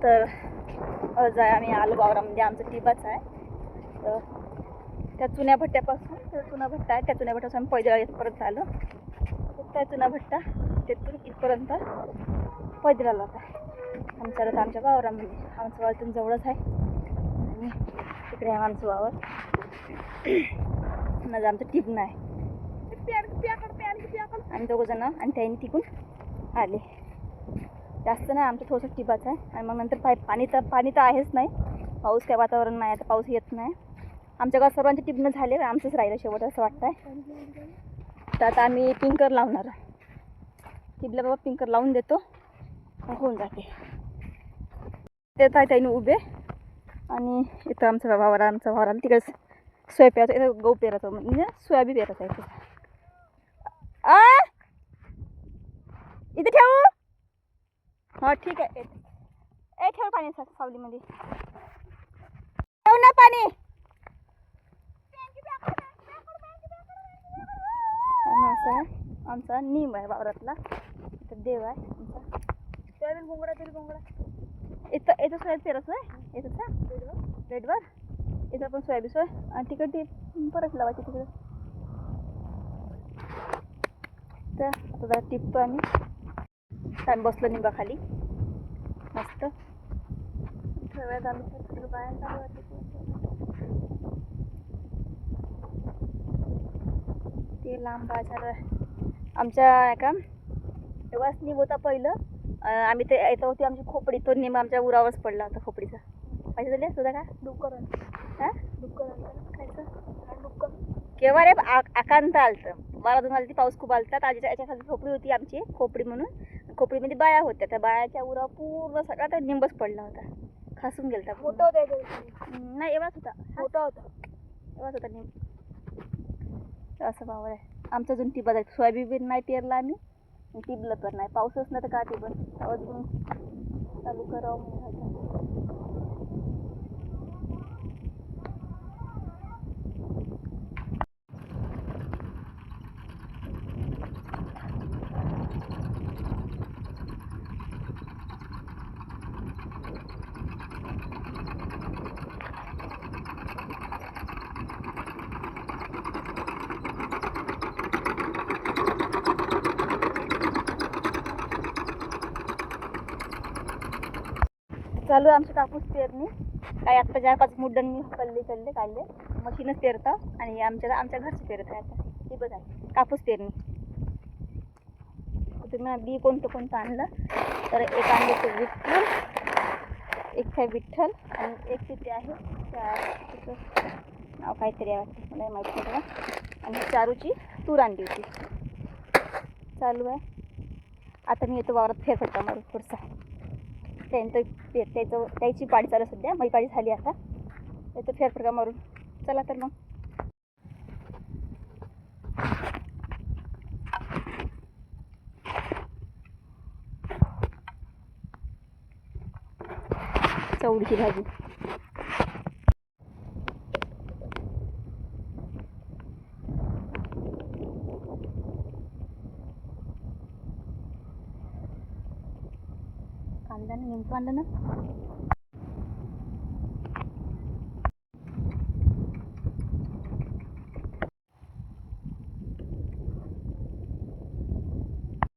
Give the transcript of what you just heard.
तर आज आम्ही आलो वावरामध्ये. आमचं टिबाच आहे. तर त्या चुन्या भट्ट्यापासून चुना भट्टा आहे, त्या चुन्या भट्ट्यापासून आम्ही पैदळ इथपर्यंत आलो. त्या चुना भट्टा तिथून इथपर्यंत पैदळ आलो. आता आमच्या रथ आमच्या वावरामध्ये. आमचं वावर इथून जवळच आहे आणि तिकडे आहे आमचं वावर. माझं आमचं टिबणं आहे. आम्ही दोघं जण आणि त्यांनी तिकून आले. जास्त नाही, आमचं थोडंसं टिबाचं आहे. आणि मग नंतर पाणी तर आहेच नाही. पाऊस काय वातावरण नाही, आता पाऊस येत नाही. आमच्या गावात सर्वांचे टिबणं झाले, आमचंच राहिलं शेवट असं वाटतं आहे. तर आता आम्ही पिंकर लावणार. टिबला बाबा पिंकर लावून देतो, मग होऊन जाते. देत आहे त्यांनी उभे. आणि इथं आमचा वावराला तिकडे सोया पेरायचं, इथं गहू पेरायचं, म्हणजे सोयाबीन पेरायचं आहे. इथे ठेवू? हो ठीक आहे. ठेव पाणी सावलीमध्ये, ठेव ना पाणी. असा आहे आमचा निम आहे वावरातला. इथं देव आहे आमचा. सोयाबीन भोंगडा इथं सोयाबीन पेरायचं आहे. इथं रेडवर इथं पण सोयाबीन सोय आणि तिकडे परत लावायची तिकडे. तर आता टिपतो आम्ही. आम्ही बसलो निंबाखाली मस्त. सगळ्यात आम्ही बाहेर चालू. ते लांब झालं आमच्या का तेव्हाच निम होता पहिलं. आम्ही ते येतं होती आमची खोपडी, तो निम आमच्या उरावरच पडला होता खोपडीचा. पाहिजे झाले तुझा का डुक्कर खायचं केव्हा रे आकांत आलतं 12 आली ती. पाऊस खूप आलता. आजीच्या याच्या खाली खोपडी होती आमची, खोपडी म्हणून. खोपडीमध्ये बाया होत्या, त्या बायाच्या उरावर पूर्ण सगळा त्या निंबच पडला होता. खासून गेलता. मोठा होता नाही, एवढाच होता. एवढाच होता निंब. असं वावर आहे आमचा. अजून टिबा जायचं. सोयाबीन नाही पेरला आम्ही, टिबलं तर नाही. पाऊसच नाही तर का टिबन अजून चालू करावं म्हणून. चालू आहे आमची कापूस पेरणी. काही आत्ता 4-5 मुड्डांनी काढले. मशीनच पेरतं आणि आमच्या घरचे पेरत आहे. आता ती बघ आहे कापूस पेरणी. तुम्ही बी कोणतं आणलं तर एक आणलं ते विठ्ठल, एक आहे विठ्ठल आणि एक तिथे आहे तिचं नाव काहीतरी आहे वाटतं, मला माहीत नाही. आणि चारूची तूर आणली होती. चालू आहे आता. मी येतो वावरात फेरफटका मारू थोडसा. त्याची पाडी चालू सध्या. माझी पाडी झाली आता. येतो फेरफटका मारून. चला तर मग. चवळीची भाजी. कांदा नेमकं आणलं ना.